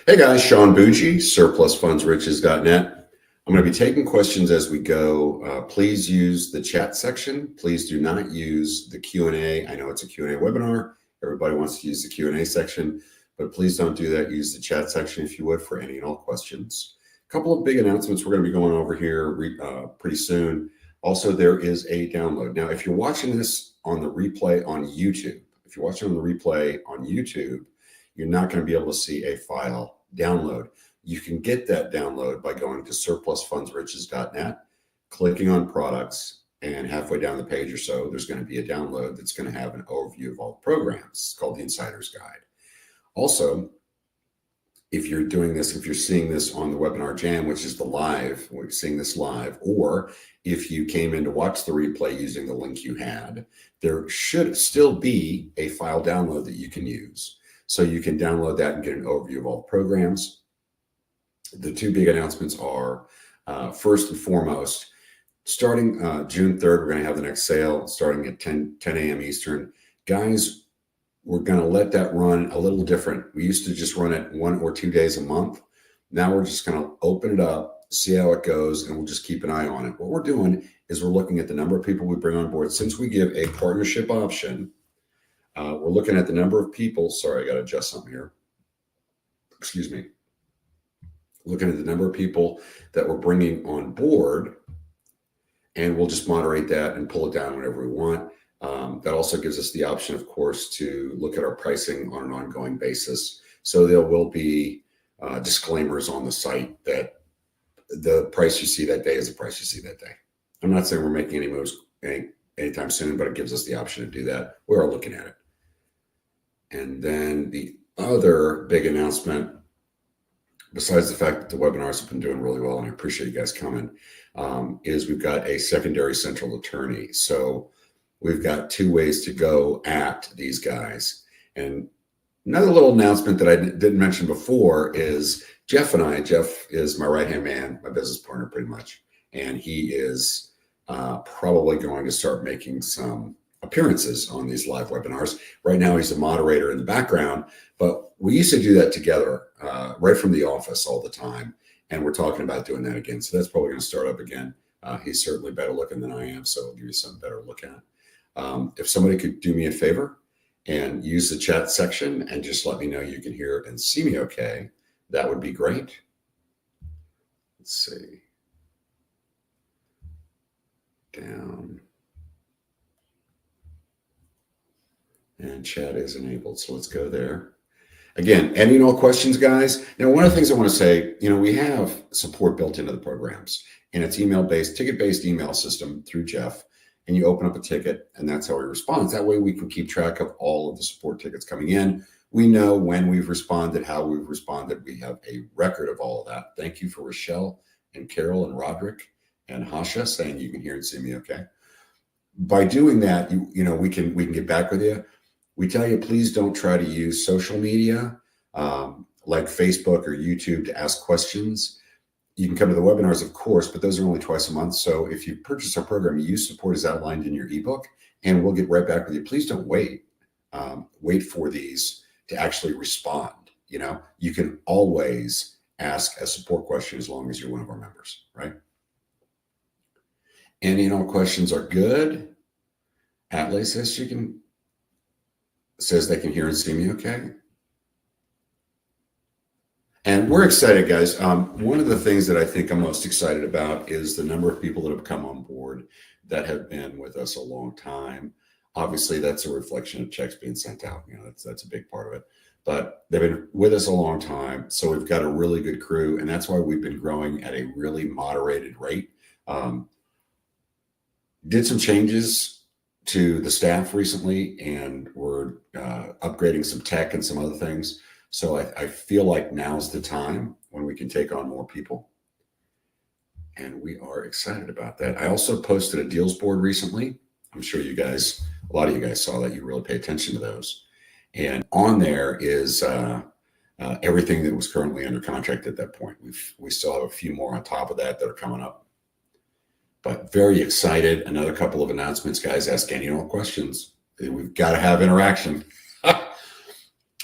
Hey guys, Sean Bucci, surplusfundsriches.net. I'm going to be taking questions as we go. Please use the chat section. Please do not use the Q&A. I know it's a Q&A webinar. Everybody wants to use the Q&A section, but please don't do that. Use the chat section if you would for any and all questions. A couple of big announcements we're going to be going over here pretty soon. Also, there is a download. Now, if you're watching this on the replay on YouTube, you're not going to be able to see a file download. You can get that download by going to surplusfundsriches.net, clicking on products, and halfway down the page or so, there's going to be a download that's going to have an overview of all the programs. It's called the Insider's Guide. Also, if you're doing this, if you're seeing this on the Webinar Jam, which is the live, we're seeing this live, or if you came in to watch the replay using the link you had, there should still be a file download that you can use. So you can download that and get an overview of all the programs. The two big announcements are, first and foremost, starting June 3rd, we're going to have the next sale starting at 10 a.m. Eastern. Guys, we're going to let that run a little different. We used to just run it 1 or 2 days a month. Now we're just going to open it up, see how it goes, and we'll just keep an eye on it. What we're doing is we're looking at the number of people we bring on board. Since we give a partnership option, we're looking at the number of people. Sorry, I got to adjust something here. Excuse me. Looking at the number of people that we're bringing on board, and we'll just moderate that and pull it down whenever we want. That also gives us the option, of course, to look at our pricing on an ongoing basis. So there will be disclaimers on the site that the price you see that day is the price you see that day. I'm not saying we're making any moves anytime soon, but it gives us the option to do that. We are looking at it. And then the other big announcement, besides the fact that the webinars have been doing really well, and I appreciate you guys coming, is we've got a secondary central attorney. So we've got 2 ways to go at these guys. And another little announcement that I didn't mention before is Jeff is my right-hand man, my business partner pretty much. And he is probably going to start making some appearances on these live webinars. Right now, he's a moderator in the background, but we used to do that together right from the office all the time. And we're talking about doing that again. So that's probably going to start up again. He's certainly better looking than I am, so I'll give you something better to look at. If somebody could do me a favor and use the chat section and just let me know you can hear and see me okay, that would be great. Let's see. Down. And chat is enabled, so let's go there. Again, any and all questions, guys. Now, one of the things I want to say, we have support built into the programs, and it's email-based, ticket-based email system through Jeff, and you open up a ticket, and that's how he responds. That way we can keep track of all of the support tickets coming in. We know when we've responded, how we've responded. We have a record of all of that. Thank you for Rochelle and Carol and Roderick and Hasha saying you can hear and see me okay. By doing that, we can get back with you. We tell you, please don't try to use social media like Facebook or YouTube to ask questions. You can come to the webinars, of course, but those are only twice a month. So if you purchase our program, use support as outlined in your ebook, and we'll get right back with you. Please don't wait. Wait for these to actually respond. You can always ask a support question as long as you're one of our members, right? Any and all questions are good. Atley says they can hear and see me okay. And we're excited, guys. One of the things that I think I'm most excited about is the number of people that have come on board that have been with us a long time. Obviously, that's a reflection of checks being sent out. That's a big part of it. But they've been with us a long time. So we've got a really good crew, and that's why we've been growing at a really moderated rate. Did some changes to the staff recently, and we're upgrading some tech and some other things. So I feel like now's the time when we can take on more people. And we are excited about that. I also posted a deals board recently. I'm sure a lot of you guys saw that. You really pay attention to those. And on there is everything that was currently under contract at that point. We still have a few more on top of that are coming up. But very excited. Another couple of announcements, guys. Ask any and all questions. We've got to have interaction.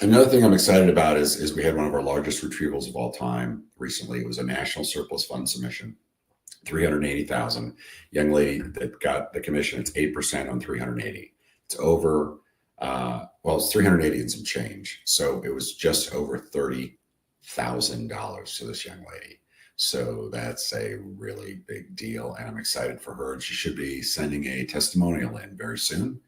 Another thing I'm excited about is we had one of our largest retrievals of all time recently. It was a national surplus fund submission, 380,000. Young lady that got the commission, it's 8% on 380. It's over, well, it's 380 and some change. So it was just over $30,000 to this young lady. So that's a really big deal. And I'm excited for her. And she should be sending a testimonial in very soon.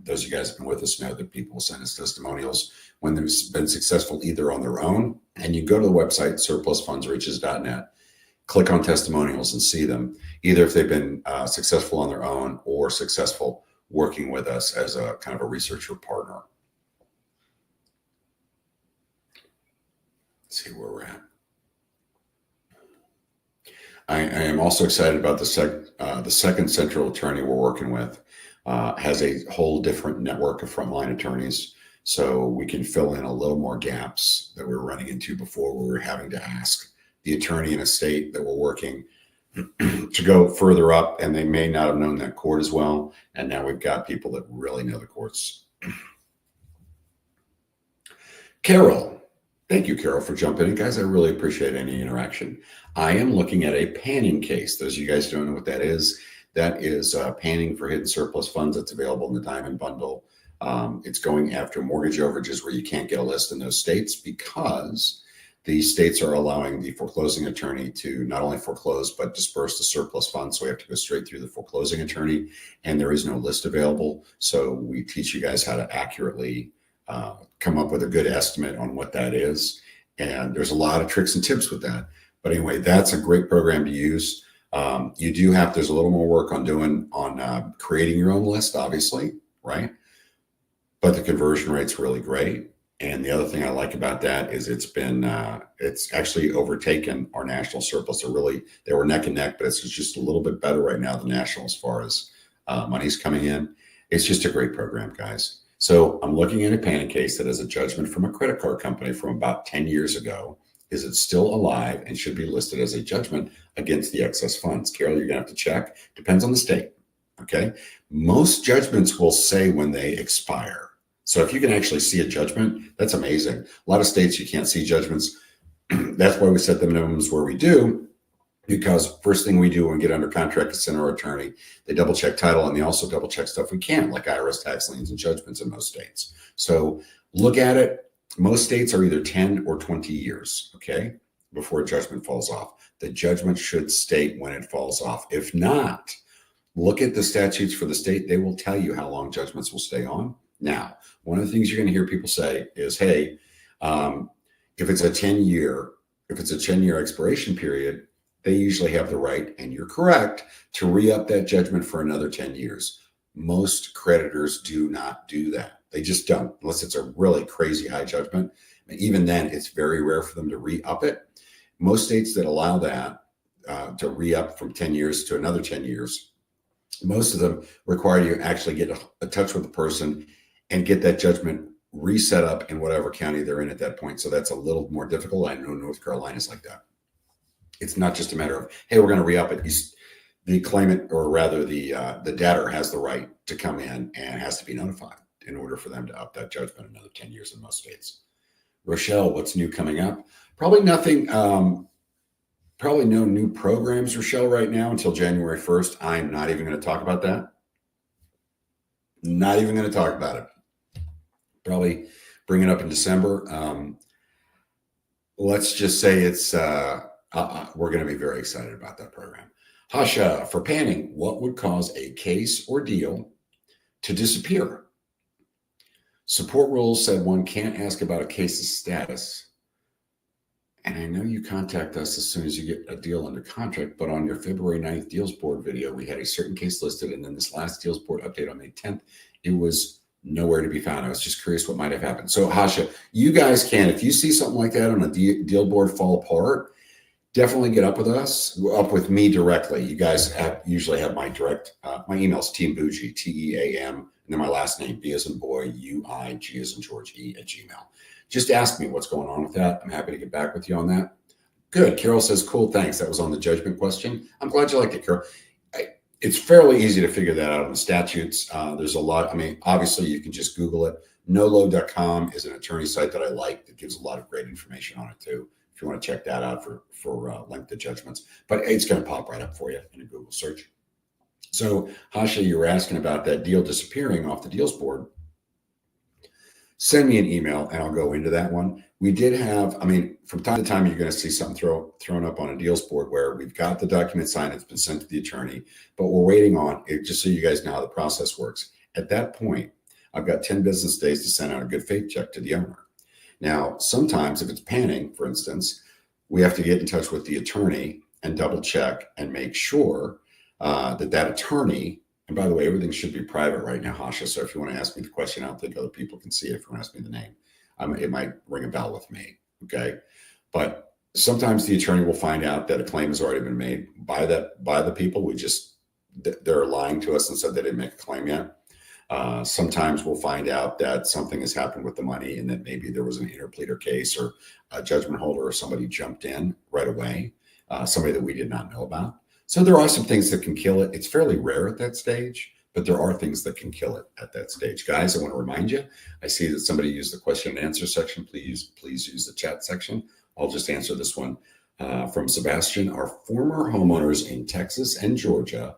Those of you guys who have been with us know that people send us testimonials when they've been successful either on their own. And you go to the website, surplusfundsriches.net, click on testimonials and see them, either if they've been successful on their own or successful working with us as a kind of a researcher partner. Let's see where we're at. I am also excited about the second central attorney we're working with. Has a whole different network of frontline attorneys. So we can fill in a little more gaps that we were running into before, where we were having to ask the attorney in a state that we're working to go further up, and they may not have known that court as well. And now we've got people that really know the courts. Carol, thank you, Carol, for jumping in. Guys, I really appreciate any interaction. I am looking at a panning case. Those of you guys who don't know what that is panning for hidden surplus funds that's available in the Diamond Bundle. It's going after mortgage overages where you can't get a list in those states because the states are allowing the foreclosing attorney to not only foreclose, but disperse the surplus funds. So we have to go straight through the foreclosing attorney, and there is no list available. So we teach you guys how to accurately come up with a good estimate on what that is. And there's a lot of tricks and tips with that. But anyway, that's a great program to use. There's a little more work on creating your own list, obviously, right? But the conversion rate's really great. And the other thing I like about that is it's actually overtaken our national surplus. They were neck and neck, but it's just a little bit better right now than national as far as money's coming in. It's just a great program, guys. So I'm looking at a panning case that has a judgment from a credit card company from about 10 years ago. Is it still alive and should be listed as a judgment against the excess funds? Carol, you're going to have to check. Depends on the state. Okay. Most judgments will say when they expire. So if you can actually see a judgment, that's amazing. A lot of states, you can't see judgments. That's why we set the minimums where we do, because first thing we do when we get under contract is send our attorney. They double check title, and they also double check stuff we can't, like IRS tax liens and judgments in most states. So look at it. Most states are either 10 or 20 years, okay, before a judgment falls off. The judgment should state when it falls off. If not, look at the statutes for the state. They will tell you how long judgments will stay on. Now, one of the things you're going to hear people say is, hey, if it's a 10-year expiration period, they usually have the right, and you're correct, to re-up that judgment for another 10 years. Most creditors do not do that. They just don't, unless it's a really crazy high judgment. And even then, it's very rare for them to re-up it. Most states that allow that to re-up from 10 years to another 10 years, most of them require you actually get a touch with the person and get that judgment reset up in whatever county they're in at that point. So that's a little more difficult. I know North Carolina's like that. It's not just a matter of, hey, we're going to re-up it. The claimant, or rather the debtor, has the right to come in and has to be notified in order for them to up that judgment another 10 years in most states. Rochelle, what's new coming up? Probably nothing. Probably no new programs, Rochelle, right now until January 1st. I'm not even going to talk about that. Not even going to talk about it. Probably bring it up in December. Let's just say we're going to be very excited about that program. Hasha, for panning, what would cause a case or deal to disappear? Support rules said one can't ask about a case's status. And I know you contact us as soon as you get a deal under contract, but on your February 9th Deals Board video, we had a certain case listed, and then this last Deals Board update on May 10th, it was nowhere to be found. I was just curious what might have happened. So Hasha, you guys can, if you see something like that on a deal board fall apart, definitely get up with us, up with me directly. You guys usually have my direct, my email's Team Bougie, Team, and then my last name, B as in boy, U-I, G as in George, E at Gmail. Just ask me what's going on with that. I'm happy to get back with you on that. Good. Carol says, cool, thanks. That was on the judgment question. I'm glad you liked it, Carol. It's fairly easy to figure that out in the statutes. There's a lot. I mean, obviously, you can just Google it. Nolo.com is an attorney site that I like that gives a lot of great information on it too. If you want to check that out for length of judgments, but it's going to pop right up for you in a Google search. So, Hasha, you were asking about that deal disappearing off the deals board. Send me an email and I'll go into that one. We did have, I mean, from time to time, you're going to see something thrown up on a deals board where we've got the document signed, it's been sent to the attorney, but we're waiting on it, just so you guys know how the process works. At that point, I've got 10 business days to send out a good faith check to the owner. Now, sometimes if it's panning, for instance, we have to get in touch with the attorney and double check and make sure that attorney, and by the way, everything should be private right now, Hasha. So if you want to ask me the question, I don't think other people can see it. If you want to ask me the name, it might ring a bell with me. Okay. But sometimes the attorney will find out that a claim has already been made by the people. They're lying to us and said they didn't make a claim yet. Sometimes we'll find out that something has happened with the money and that maybe there was an interpleader case or a judgment holder or somebody jumped in right away, somebody that we did not know about. So there are some things that can kill it. It's fairly rare at that stage, but there are things that can kill it at that stage. Guys, I want to remind you, I see that somebody used the question and answer section. Please use the chat section. I'll just answer this one from Sebastian. Are former homeowners in Texas and Georgia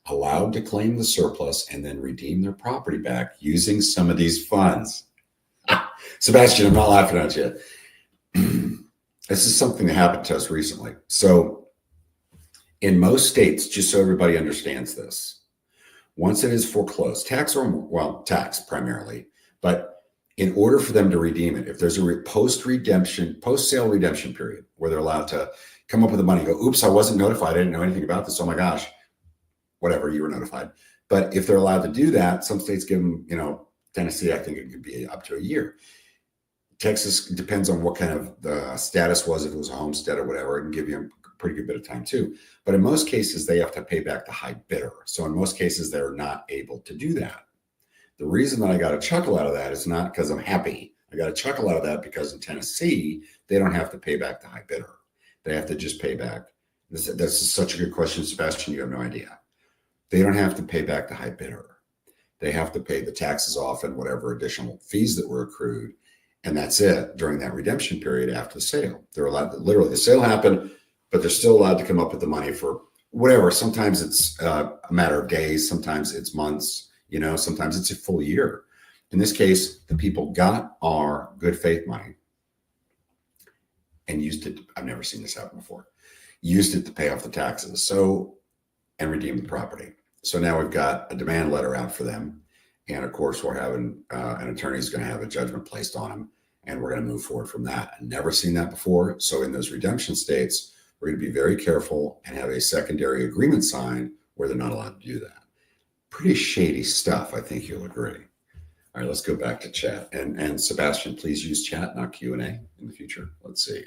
allowed to claim the surplus and then redeem their property back using some of these funds? Sebastian, I'm not laughing at you. This is something that happened to us recently. So in most states, just so everybody understands this, once it is foreclosed, tax primarily, but in order for them to redeem it, if there's a post-sale redemption period where they're allowed to come up with the money, go, oops, I wasn't notified. I didn't know anything about this. Oh my gosh, whatever, you were notified. But if they're allowed to do that, some states give them, Tennessee, I think it could be up to a year. Texas depends on what kind of the status was, if it was a homestead or whatever, it can give you a pretty good bit of time too. But in most cases, they have to pay back the high bidder. So in most cases, they're not able to do that. The reason that I got a chuckle out of that is not because I'm happy. I got a chuckle out of that because in Tennessee, they don't have to pay back the high bidder. They have to just pay back. That's such a good question, Sebastian. You have no idea. They don't have to pay back the high bidder. They have to pay the taxes off and whatever additional fees that were accrued. And that's it during that redemption period after the sale. They're allowed to, literally, the sale happened, but they're still allowed to come up with the money for whatever. Sometimes it's a matter of days. Sometimes it's months, sometimes it's a full year. In this case, the people got our good faith money and used it. I've never seen this happen before. Used it to pay off the taxes. And redeem the property. So now we've got a demand letter out for them. And of course, we're having an attorney is going to have a judgment placed on them. And we're going to move forward from that. I've never seen that before. So in those redemption states, we're going to be very careful and have a secondary agreement signed where they're not allowed to do that. Pretty shady stuff, I think you'll agree. All right, let's go back to chat. And Sebastian, please use chat, not Q&A in the future. Let's see.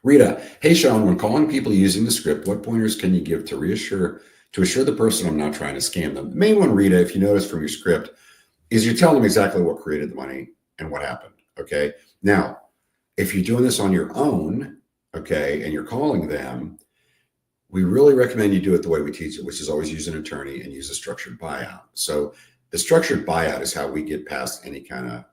Rita, hey, Sean, when calling people using the script, what pointers can you give to assure the person I'm not trying to scam them? The main one, Rita, if you notice from your script, is you're telling them exactly what created the money and what happened, okay? Now, if you're doing this on your own, okay, and you're calling them, we really recommend you do it the way we teach it, which is always use an attorney and use a structured buyout. So the structured buyout is how we get past any kind of,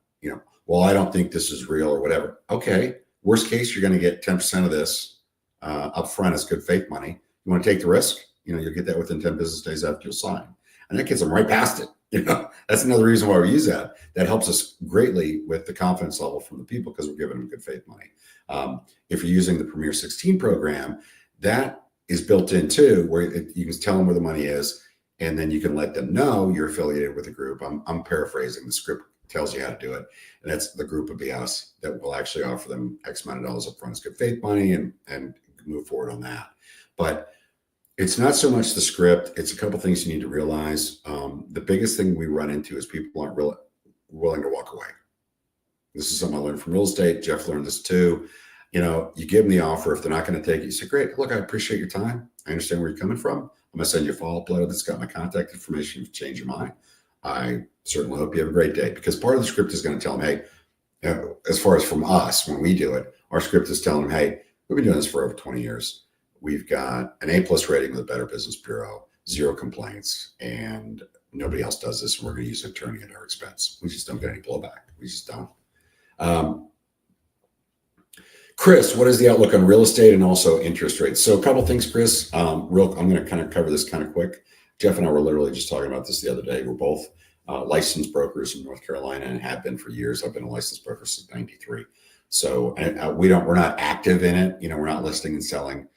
well, I don't think this is real or whatever. Okay. Worst case, you're going to get 10% of this up front as good faith money. You want to take the risk? You'll get that within 10 business days after you sign. And that gets them right past it. That's another reason why we use that. That helps us greatly with the confidence level from the people because we're giving them good faith money. If you're using the Premier 16 program, that is built in too, where you can tell them where the money is, and then you can let them know you're affiliated with a group. I'm paraphrasing. The script tells you how to do it. And that's the group will be us that will actually offer them X amount of dollars up front as good faith money and move forward on that. But it's not so much the script. It's a couple things you need to realize. The biggest thing we run into is people aren't willing to walk away. This is something I learned from real estate. Jeff learned this too. You give them the offer. If they're not going to take it, you say, great, look, I appreciate your time. I understand where you're coming from. I'm going to send you a follow-up letter that's got my contact information. If you change your mind, I certainly hope you have a great day. Because part of the script is going to tell them, hey, as far as from us, when we do it, our script is telling them, hey, we've been doing this for over 20 years. We've got an A+ rating with the Better Business Bureau, 0 complaints, and nobody else does this. And we're going to use an attorney at our expense. We just don't get any blowback. We just don't. Chris, what is the outlook on real estate and also interest rates? So a couple of things, Chris. I'm going to kind of cover this kind of quick. Jeff and I were literally just talking about this the other day. We're both licensed brokers in North Carolina and have been for years. I've been a licensed broker since '93. So we're not active in it. We're not listing and selling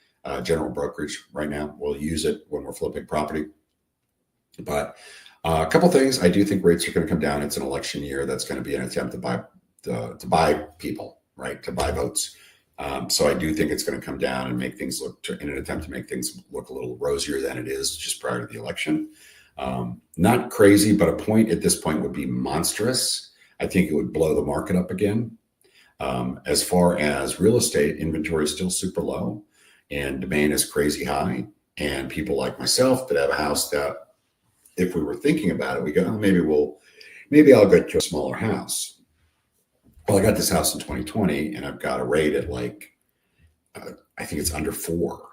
general brokerage right now. We'll use it when we're flipping property. But a couple things. I do think rates are going to come down. It's an election year. That's going to be an attempt to buy people, right? To buy votes. So I do think it's going to come down and make things in an attempt to make things look a little rosier than it is just prior to the election. Not crazy, but a point at this point would be monstrous. I think it would blow the market up again. As far as real estate, inventory is still super low and demand is crazy high. And people like myself that have a house that if we were thinking about it, we go, oh, maybe I'll get to a smaller house. Well, I got this house in 2020 and I've got a rate at I think it's under 4.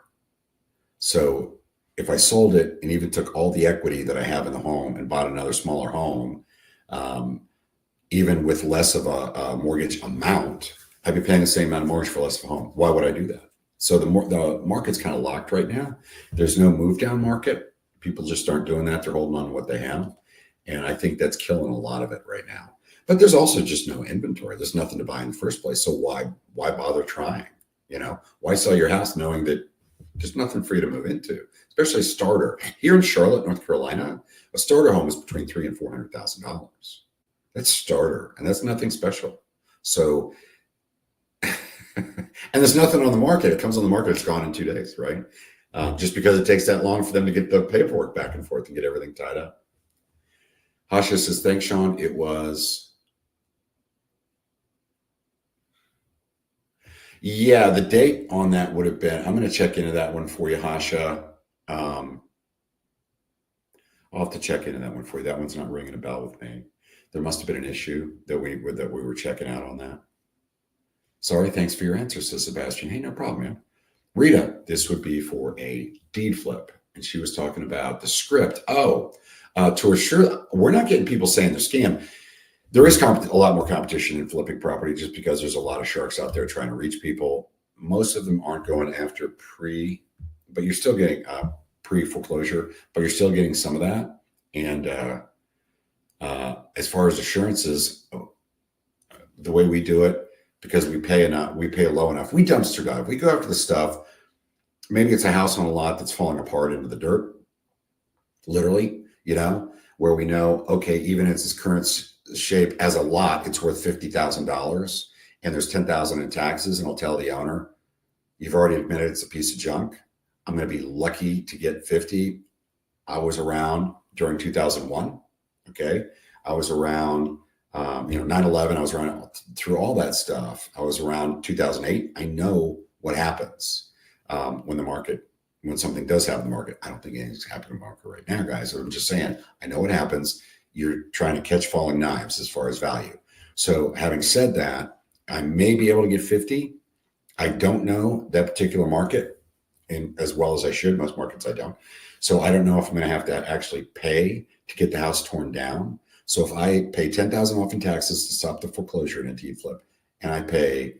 So if I sold it and even took all the equity that I have in the home and bought another smaller home, even with less of a mortgage amount, I'd be paying the same amount of mortgage for less of a home. Why would I do that? So the market's kind of locked right now. There's no move down market. People just aren't doing that. They're holding on to what they have. And I think that's killing a lot of it right now. But there's also just no inventory. There's nothing to buy in the first place. So why bother trying? Why sell your house knowing that there's nothing for you to move into, especially a starter. Here in Charlotte, North Carolina, a starter home is between $300,000 and $400,000. That's starter, and that's nothing special. So, and there's nothing on the market. It comes on the market, it's gone in 2 days, right? Just because it takes that long for them to get the paperwork back and forth and get everything tied up. Hasha says, thanks, Sean. It was... Yeah, the date on that would have been, I'm going to check into that one for you, Hasha. I'll have to check into that one for you. That one's not ringing a bell with me. There must have been an issue that we were checking out on that. Sorry, thanks for your answer, says Sebastian. Hey, no problem, man. Rita, this would be for a deed flip. And she was talking about the script. To assure, we're not getting people saying they're scam. There is a lot more competition in flipping property just because there's a lot of sharks out there trying to reach people. Most of them aren't going after but you're still getting pre-foreclosure, but you're still getting some of that. And as far as assurances, the way we do it, because we pay low enough, we dumpster dive. We go after the stuff. Maybe it's a house on a lot that's falling apart into the dirt, literally, where we know, okay, even in its current shape as a lot, it's worth $50,000 and there's $10,000 in taxes, and I'll tell the owner, you've already admitted it's a piece of junk. I'm going to be lucky to get 50. I was around during 2001. Okay. I was around, 9/11. I was around through all that stuff. I was around 2008. I know what happens when something does happen in the market. I don't think anything's happening in the market right now, guys. I'm just saying, I know what happens. You're trying to catch falling knives as far as value. So having said that, I may be able to get 50. I don't know that particular market as well as I should. Most markets I don't. So I don't know if I'm going to have to actually pay to get the house torn down. So if I pay $10,000 off in taxes to stop the foreclosure in a deed flip, and I pay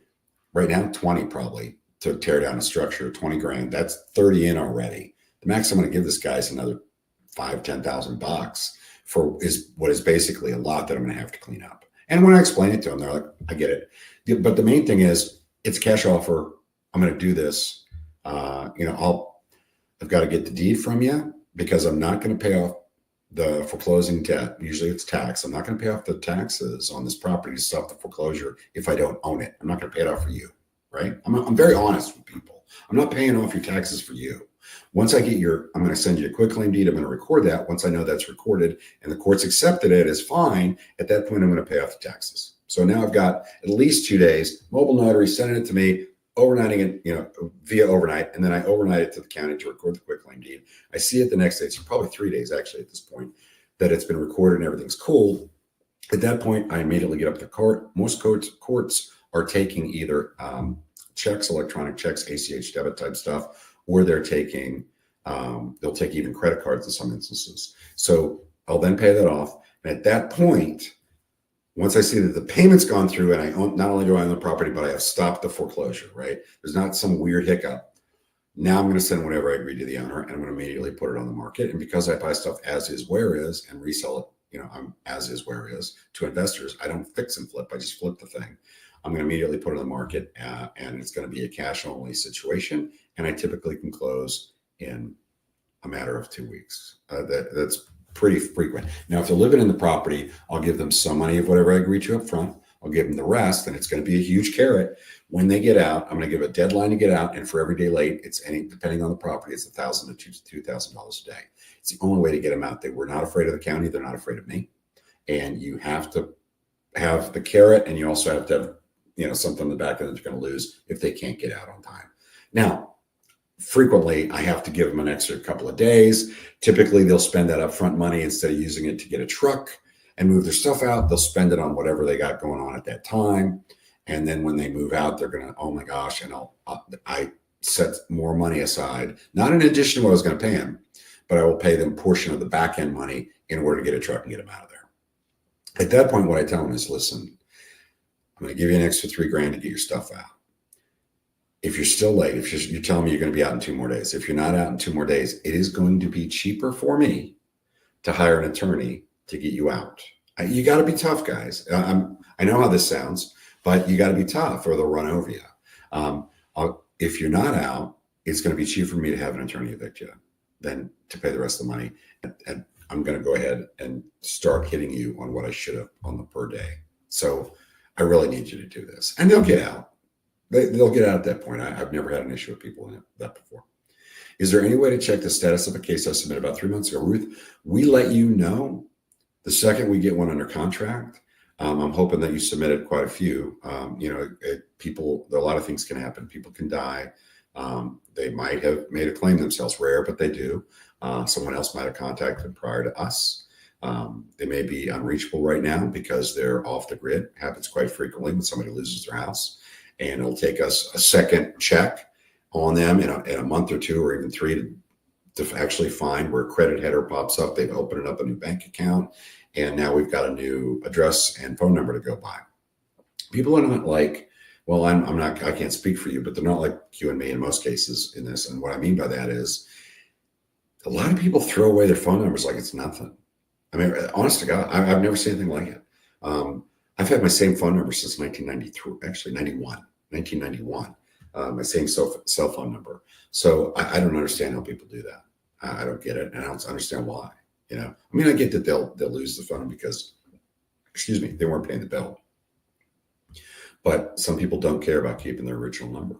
right now 20 probably to tear down a structure, 20 grand, that's 30 in already. The max I'm going to give this guy is another $5,000-$10,000 for what is basically a lot that I'm going to have to clean up. And when I explain it to them, they're like, I get it. But the main thing is it's a cash offer. I'm going to do this. I've got to get the deed from you because I'm not going to pay off the foreclosing debt. Usually it's tax. I'm not going to pay off the taxes on this property to stop the foreclosure if I don't own it. I'm not going to pay it off for you, right? I'm very honest with people. I'm not paying off your taxes for you. Once I get I'm going to send you a quitclaim deed. I'm going to record that. Once I know that's recorded and the court's accepted it as fine, at that point, I'm going to pay off the taxes. So now I've got at least 2 days, mobile notary sending it to me, overnighting it, via overnight. And then I overnight it to the county to record the quitclaim deed. I see it the next day. It's probably 3 days actually at this point that it's been recorded and everything's cool. At that point, I immediately get up to court. Most courts are taking either checks, electronic checks, ACH debit type stuff, or they'll take even credit cards in some instances. So I'll then pay that off. And at that point, once I see that the payment's gone through and I not only do I own the property, but I have stopped the foreclosure, right? There's not some weird hiccup. Now I'm going to send whatever I agreed to the owner, and I'm going to immediately put it on the market. And because I buy stuff as is, where is, and resell it, I'm as is, where is to investors. I don't fix and flip. I just flip the thing. I'm going to immediately put it on the market, and it's going to be a cash only situation. And I typically can close in a matter of 2 weeks. That's pretty frequent. Now, if they're living in the property, I'll give them some money of whatever I agreed to up front. I'll give them the rest, and it's going to be a huge carrot. When they get out, I'm going to give a deadline to get out, and for every day late, depending on the property, it's $1,000 to $2,000 a day. It's the only way to get them out. They were not afraid of the county. They're not afraid of me. And you have to have the carrot, and you also have to have, something in the back that they're going to lose if they can't get out on time. Now, frequently, I have to give them an extra couple of days. Typically, they'll spend that upfront money instead of using it to get a truck and move their stuff out. They'll spend it on whatever they got going on at that time. And then when they move out, they're going to, oh my gosh, and I set more money aside, not in addition to what I was going to pay them, but I will pay them a portion of the back end money in order to get a truck and get them out of there. At that point, what I tell them is, listen, I'm going to give you an extra $3,000 to get your stuff out. If you're still late, if you're telling me you're going to be out in 2 more days, if you're not out in 2 more days, it is going to be cheaper for me to hire an attorney to get you out. You got to be tough, guys. I know how this sounds, but you got to be tough or they'll run over you. If you're not out, it's going to be cheaper for me to have an attorney evict you than to pay the rest of the money. And I'm going to go ahead and start hitting you on what I should have on the per day. So I really need you to do this. And they'll get out. They'll get out at that point. I've never had an issue with people in that before. Is there any way to check the status of a case I submitted about 3 months ago? Ruth, we let you know the second we get one under contract. I'm hoping that you submitted quite a few. People, a lot of things can happen. People can die. They might have made a claim themselves, rare, but they do. Someone else might have contacted them prior to us. They may be unreachable right now because they're off the grid. Happens quite frequently when somebody loses their house. And it'll take us a second check on them in a month or 2 or even 3 to actually find where a credit header pops up. They've opened up a new bank account, and now we've got a new address and phone number to go by. People are not like, well, I can't speak for you, but they're not like you and me in most cases in this. And what I mean by that is a lot of people throw away their phone numbers like it's nothing. I mean, honest to God, I've never seen anything like it. I've had my same phone number since 1991, my same cell phone number. So I don't understand how people do that. I don't get it. And I don't understand why, I mean, I get that they'll lose the phone because, they weren't paying the bill. But some people don't care about keeping their original number.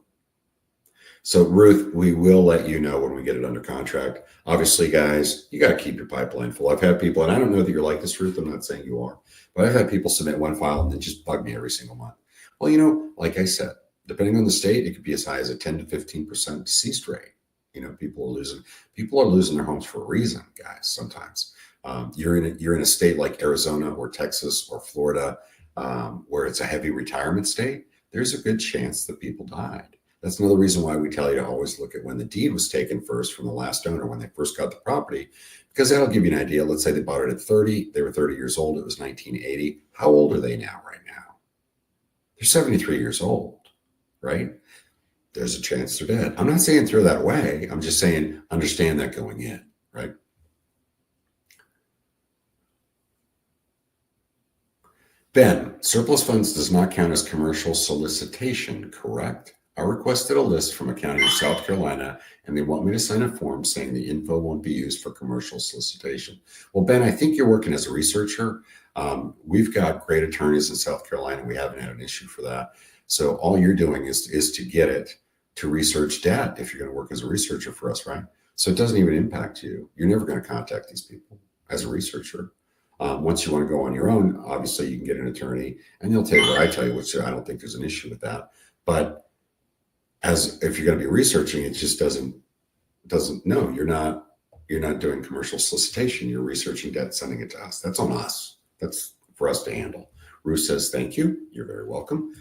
So Ruth, we will let you know when we get it under contract. Obviously, guys, you got to keep your pipeline full. I've had people, and I don't know that you're like this, Ruth. I'm not saying you are, but I've had people submit one file and then just bug me every single month. Well, like I said, depending on the state, it could be as high as a 10 to 15% deceased rate. People are losing their homes for a reason, guys. Sometimes you're in a state like Arizona or Texas or Florida, where it's a heavy retirement state. There's a good chance that people died. That's another reason why we tell you to always look at when the deed was taken first from the last owner, when they first got the property, because that'll give you an idea. Let's say they bought it at 30. They were 30 years old. It was 1980. How old are they now right now? They're 73 years old, right? There's a chance they're dead. I'm not saying throw that away. I'm just saying understand that going in, right? Ben, surplus funds does not count as commercial solicitation, correct? I requested a list from a county in South Carolina, and they want me to sign a form saying the info won't be used for commercial solicitation. Well, Ben, I think you're working as a researcher. We've got great attorneys in South Carolina. We haven't had an issue for that. So all you're doing is to get it to research debt if you're going to work as a researcher for us, right? So it doesn't even impact you. You're never going to contact these people as a researcher. Once you want to go on your own, obviously you can get an attorney and they'll tell you what I tell you, which I don't think there's an issue with that. But as if you're going to be researching, it just doesn't no, you're not doing commercial solicitation. You're researching debt, sending it to us. That's on us. That's for us to handle. Ruth says, thank you. You're very welcome.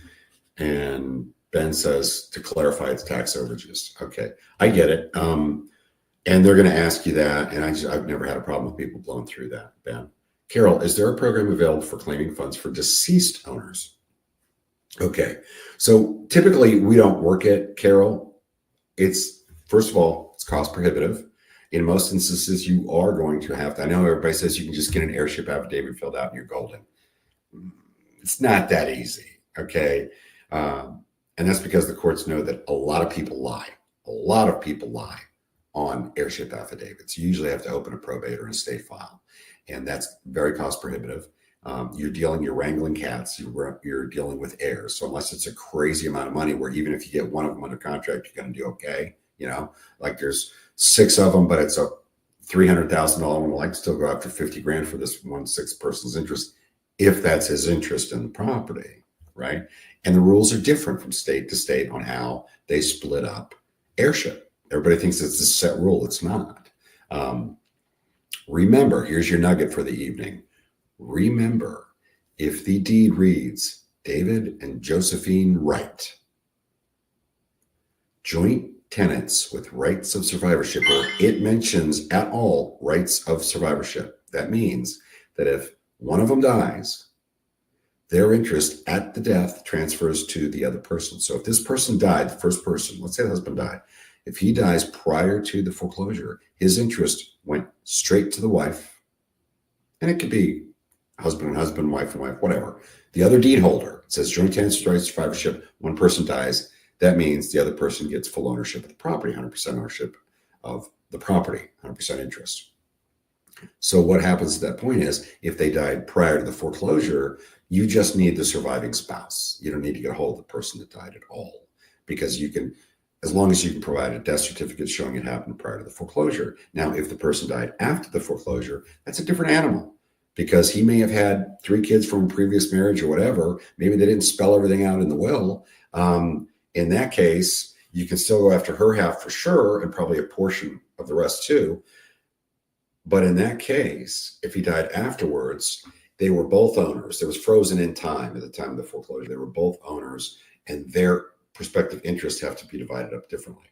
And Ben says to clarify its tax overages. Okay, I get it. And they're going to ask you that. And I've never had a problem with people blowing through that, Ben. Carol, is there a program available for claiming funds for deceased owners? Okay, so typically we don't work it, Carol. It's, first of all, it's cost prohibitive. In most instances, you are going to have to, I know everybody says you can just get an airship affidavit filled out and you're golden. It's not that easy, okay? And that's because the courts know that a lot of people lie. A lot of people lie on airship affidavits. You usually have to open a probate or an estate file, and that's very cost prohibitive. You're wrangling cats, you're dealing with heirs. So unless it's a crazy amount of money where even if you get one of them under contract, you're going to do okay. You know, like there's 6 of them, but it's a $300,000 one. Well, I can still go after 50 grand for this 1/6 person's interest, if that's his interest in the property, right? And the rules are different from state to state on how they split up airship. Everybody thinks it's a set rule. It's not. Remember, here's your nugget for the evening. Remember, if the deed reads David and Josephine Wright, joint tenants with rights of survivorship, or it mentions at all rights of survivorship, that means that if one of them dies, their interest at the death transfers to the other person. So if this person died, the first person, let's say the husband died, if he dies prior to the foreclosure, his interest went straight to the wife. And it could be husband and husband, wife and wife, whatever. The other deed holder, it says joint tenants with rights of survivorship, one person dies. That means the other person gets full ownership of the property, 100% ownership of the property, 100% interest. So what happens at that point is if they died prior to the foreclosure, you just need the surviving spouse. You don't need to get a hold of the person that died at all, because you can, as long as you can provide a death certificate showing it happened prior to the foreclosure. Now, if the person died after the foreclosure, that's a different animal, because he may have had 3 kids from a previous marriage or whatever. Maybe they didn't spell everything out in the will. In that case, you can still go after her half for sure, and probably a portion of the rest too. But in that case, if he died afterwards, they were both owners. It was frozen in time at the time of the foreclosure. They were both owners, and their prospective interests have to be divided up differently.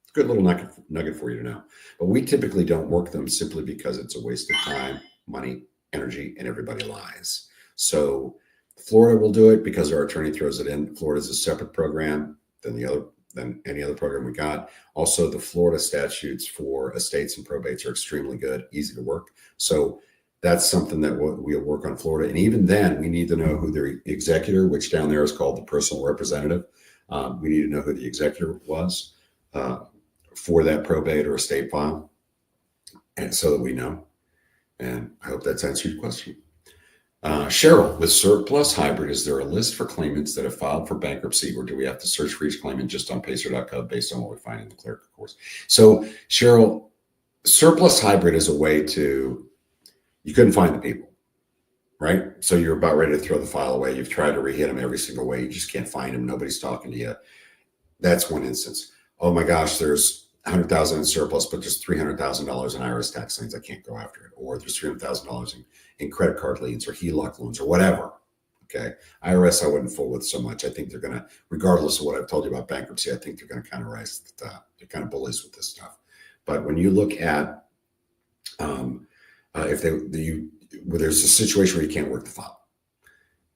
It's a good little nugget for you to know. But we typically don't work them simply because it's a waste of time, money, energy, and everybody lies. So Florida will do it because our attorney throws it in. Florida is a separate program than any other program we got. Also, the Florida statutes for estates and probates are extremely good, easy to work. So that's something that we'll work on Florida. And even then, we need to know who the executor, which down there is called the personal representative. We need to know who the executor was for that probate or estate file, and so that we know. And I hope that's answered your question. Cheryl, with surplus hybrid, is there a list for claimants that have filed for bankruptcy, or do we have to search for each claimant just on pacer.gov based on what we find in the clerk course? So Cheryl, surplus hybrid is a way to, you couldn't find the people, right? So you're about ready to throw the file away. You've tried to rehit them every single way. You just can't find them. Nobody's talking to you. That's one instance. Oh my gosh, there's $100,000 in surplus, but there's $300,000 in IRS tax liens. I can't go after it. Or there's $300,000 in credit card liens or HELOC loans or whatever. Okay. IRS, I wouldn't fool with so much. I think they're going to, regardless of what I've told you about bankruptcy, I think they're going to kind of rise to the top. They're kind of bullies with this stuff. But when you look at, if where there's a situation where you can't work the file,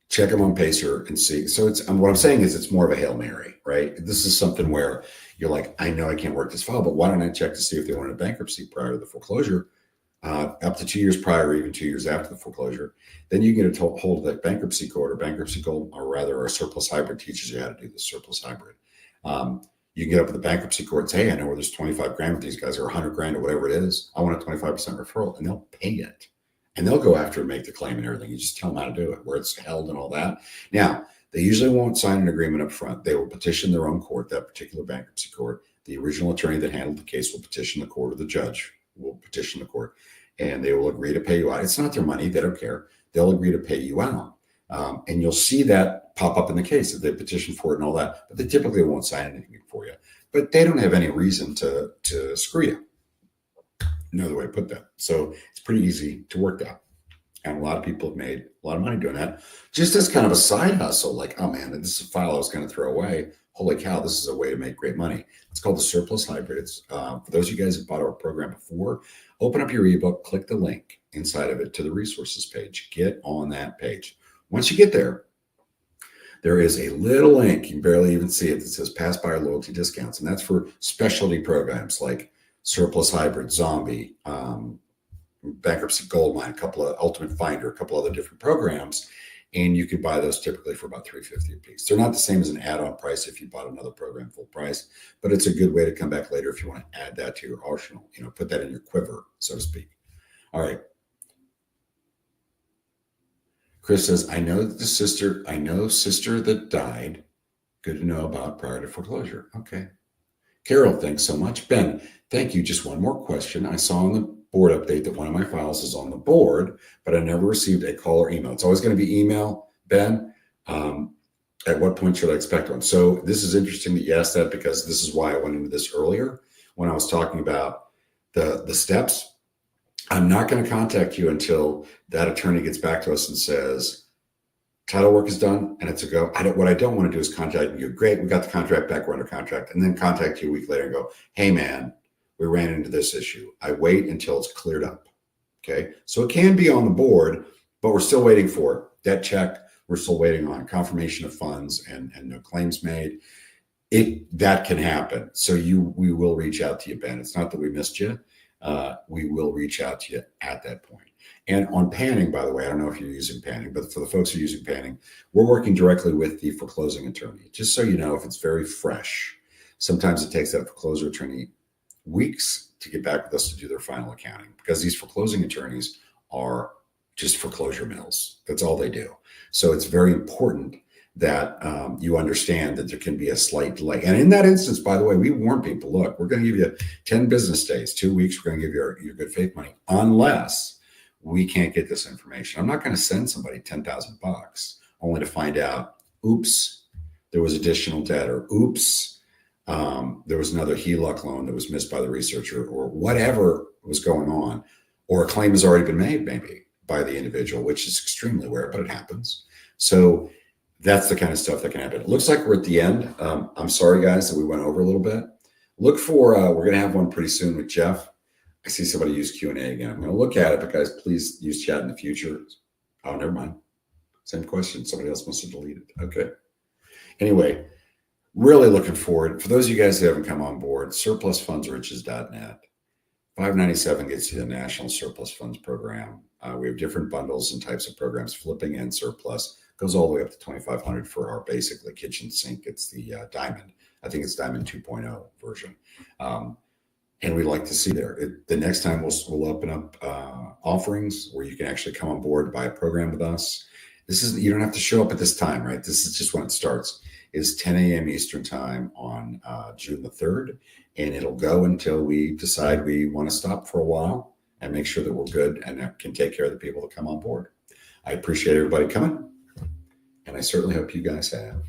check them on Pacer and see. So it's, what I'm saying is it's more of a Hail Mary, right? This is something where you're like, I know I can't work this file, but why don't I check to see if they wanted bankruptcy prior to the foreclosure, up to 2 years prior, or even 2 years after the foreclosure. Then you get a hold of that bankruptcy court, or bankruptcy code, or rather our surplus hybrid teaches you how to do the surplus hybrid. You can get up to the bankruptcy court and say, hey, I know where there's 25 grand with these guys, or 100 grand, or whatever it is. I want a 25% referral, and they'll pay it. And they'll go after and make the claim and everything. You just tell them how to do it, where it's held and all that. Now, they usually won't sign an agreement up front. They will petition their own court, that particular bankruptcy court. The original attorney that handled the case will petition the court, or the judge will petition the court, and they will agree to pay you out. It's not their money. They don't care. They'll agree to pay you out. And you'll see that pop up in the case if they petition for it and all that. But they typically won't sign anything for you. But they don't have any reason to screw you. No other way to put that. So it's pretty easy to work out. And a lot of people have made a lot of money doing that just as kind of a side hustle. Like, oh man, this is a file I was going to throw away. Holy cow, this is a way to make great money. It's called the Surplus Hybrid. It's for those of you guys who bought our program before, open up your ebook, click the link inside of it to the resources page. Get on that page. Once you get there, there is a little link. You can barely even see it. That says Past Buyer Loyalty Discounts. And that's for specialty programs like Surplus Hybrid, Zombie, Bankruptcy Goldmine, a couple of Ultimate Finder, a couple other different programs. And you can buy those typically for about $3.50 a piece. They're not the same as an add-on price if you bought another program full price, but it's a good way to come back later if you want to add that to your arsenal, put that in your quiver, so to speak. All right. Chris says, I know sister that died. Good to know about prior to foreclosure. Okay. Carol, thanks so much. Ben, thank you. Just one more question. I saw on the board update that one of my files is on the board, but I never received a call or email. It's always going to be email, Ben. At what point should I expect one? So this is interesting that you asked that, because this is why I went into this earlier when I was talking about the steps. I'm not going to contact you until that attorney gets back to us and says, title work is done and it's a go. What I don't want to do is contact you. Great, we got the contract back, we're under contract. And then contact you a week later and go, hey man, we ran into this issue. I wait until it's cleared up. Okay. So it can be on the board, but we're still waiting for it. Debt check, we're still waiting on confirmation of funds and no claims made. That can happen. So we will reach out to you, Ben. It's not that we missed you. We will reach out to you at that point. And on Panning, by the way, I don't know if you're using Panning, but for the folks who are using Panning, we're working directly with the foreclosing attorney. Just so you know, if it's very fresh, sometimes it takes that foreclosure attorney weeks to get back with us to do their final accounting, because these foreclosing attorneys are just foreclosure mills. That's all they do. So it's very important that you understand that there can be a slight delay. And in that instance, by the way, we warn people, look, we're going to give you 10 business days, 2 weeks. We're going to give you your good faith money unless we can't get this information. I'm not going to send somebody $10,000 only to find out, oops, there was additional debt, or oops, there was another HELOC loan that was missed by the researcher, or whatever was going on, or a claim has already been made maybe by the individual, which is extremely rare, but it happens. So that's the kind of stuff that can happen. It looks like we're at the end. I'm sorry, guys, that we went over a little bit. Look for, we're going to have one pretty soon with Jeff. I see somebody use Q&A again. I'm going to look at it, but guys, please use chat in the future. Oh, never mind. Same question. Somebody else must have deleted. Okay. Anyway, really looking forward. For those of you guys that haven't come on board, surplusfundsriches.net. $597 gets you the National Surplus Funds Program. We have different bundles and types of programs, flipping and surplus. Goes all the way up to $2,500 for our basically kitchen sink. It's the Diamond. I think it's Diamond 2.0 version. And we'd like to see there. The next time we'll open up offerings where you can actually come on board and buy a program with us. You don't have to show up at this time, right? This is just when it starts. It's 10 a.m. Eastern time on June the 3rd. And it'll go until we decide we want to stop for a while and make sure that we're good and can take care of the people that come on board. I appreciate everybody coming. And I certainly hope you guys have